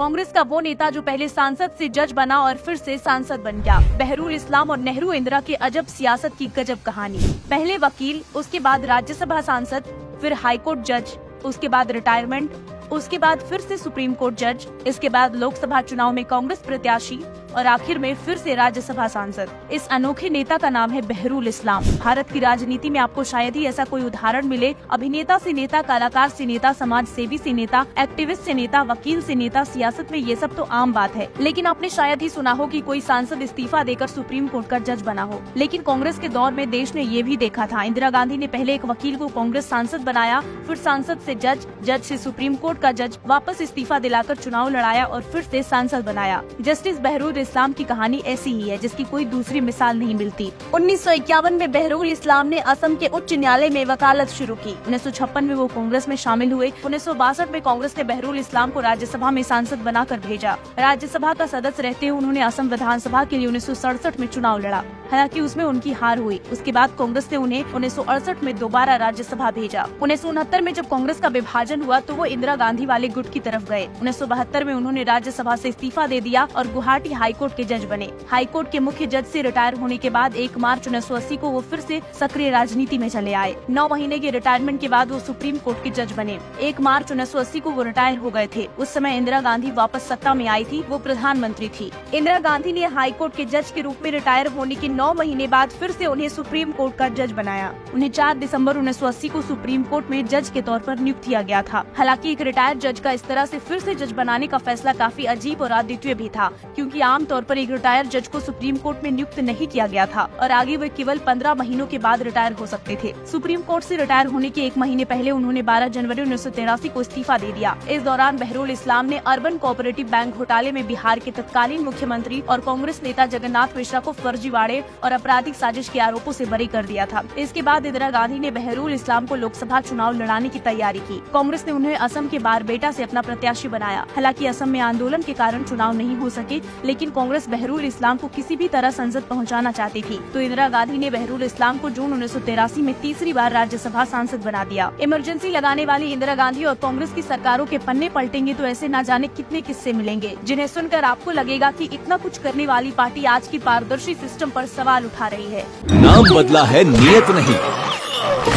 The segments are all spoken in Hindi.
कांग्रेस का वो नेता जो पहले सांसद से जज बना और फिर से सांसद बन गया। बहरूल इस्लाम और नेहरू इंदिरा की अजब सियासत की गजब कहानी। पहले वकील, उसके बाद राज्यसभा सांसद, फिर हाईकोर्ट जज, उसके बाद रिटायरमेंट, उसके बाद फिर से सुप्रीम कोर्ट जज, इसके बाद लोकसभा चुनाव में कांग्रेस प्रत्याशी और आखिर में फिर से राज्यसभा सांसद। इस अनोखे नेता का नाम है बहरूल इस्लाम। भारत की राजनीति में आपको शायद ही ऐसा कोई उदाहरण मिले। अभिनेता से नेता, कलाकार से नेता, समाज सेवी से नेता, एक्टिविस्ट से नेता, वकील से नेता, सियासत में ये सब तो आम बात है। लेकिन आपने शायद ही सुना हो कि कोई सांसद इस्तीफा देकर सुप्रीम कोर्ट का जज बना हो। लेकिन कांग्रेस के दौर में देश ने ये भी देखा था। इंदिरा गांधी ने पहले एक वकील को कांग्रेस सांसद बनाया, फिर सांसद से जज, जज से सुप्रीम कोर्ट का जज, वापस इस्तीफा दिलाकर चुनाव लड़ाया और फिर से सांसद बनाया। जस्टिस बहरूल इस्लाम की कहानी ऐसी ही है जिसकी कोई दूसरी मिसाल नहीं मिलती। 1951 में बहरूल इस्लाम ने असम के उच्च न्यायालय में वकालत शुरू की। 1956 में वो कांग्रेस में शामिल हुए। 1962 में कांग्रेस ने बहरूल इस्लाम को राज्यसभा में सांसद बनाकर भेजा। राज्यसभा का सदस्य रहते हुए उन्होंने असम विधानसभा के लिए 1967 में चुनाव लड़ा। हालांकि उसमें उनकी हार हुई। उसके बाद कांग्रेस ने उन्हें 1968 में दोबारा राज्यसभा भेजा। 1969 में जब कांग्रेस का विभाजन हुआ तो वो इंदिरा गांधी वाले गुट की तरफ गए। 1972 में उन्होंने राज्यसभा से इस्तीफा दे दिया और गुवाहाटी हाईकोर्ट के जज बने। हाईकोर्ट के मुख्य जज से रिटायर होने के बाद 1 मार्च 1980 को वो फिर से सक्रिय राजनीति में चले आए। 9 महीने के रिटायरमेंट के बाद वो सुप्रीम कोर्ट के जज बने। 1 मार्च 1980 को वो रिटायर हो गए थे। उस समय इंदिरा गांधी वापस सत्ता में आई थी, वो प्रधानमंत्री थी। इंदिरा गांधी ने हाईकोर्ट के जज के रूप में रिटायर होने के 9 महीने बाद फिर से उन्हें सुप्रीम कोर्ट का जज बनाया। उन्हें 4 दिसंबर 1980 को सुप्रीम कोर्ट में जज के तौर पर नियुक्त किया गया था। हालांकि एक रिटायर्ड जज का इस तरह से फिर से जज बनाने का फैसला काफी अजीब और अद्वितीय भी था, क्योंकि आम तौर पर एक रिटायर्ड जज को सुप्रीम कोर्ट में नियुक्त नहीं किया गया था और आगे वे केवल 15 महीनों के बाद रिटायर हो सकते थे। सुप्रीम कोर्ट से रिटायर होने के 1 महीने पहले उन्होंने 12 जनवरी 1983 को इस्तीफा दे दिया। इस दौरान बहरूल इस्लाम ने अर्बन कोऑपरेटिव बैंक घोटाले में बिहार के तत्कालीन मुख्यमंत्री और कांग्रेस नेता जगन्नाथ मिश्रा को फर्जीवाड़े और आपराधिक साजिश के आरोपों से बरी कर दिया था। इसके बाद इंदिरा गांधी ने बहरूल इस्लाम को लोकसभा चुनाव लड़ाने की तैयारी की। कांग्रेस ने उन्हें असम के बारपेटा से अपना प्रत्याशी बनाया। हालांकि असम में आंदोलन के कारण चुनाव नहीं हो सके, लेकिन कांग्रेस बहरूल इस्लाम को किसी भी तरह संसद पहुंचाना चाहती थी, तो इंदिरा गांधी ने बहरूल इस्लाम को जून 1983 में तीसरी बार राज्यसभा सांसद बना दिया। इमरजेंसी लगाने वाली इंदिरा गांधी और कांग्रेस की सरकारों के पन्ने पलटेंगे तो ऐसे न जाने कितने किस्से मिलेंगे, जिन्हें सुनकर आपको लगेगा कि इतना कुछ करने वाली पार्टी आज की पारदर्शी सिस्टम पर सवाल उठा रही है। नाम बदला है, नियत नहीं।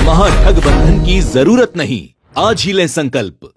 महाठगबंधन की जरूरत नहीं। आज ही लें संकल्प।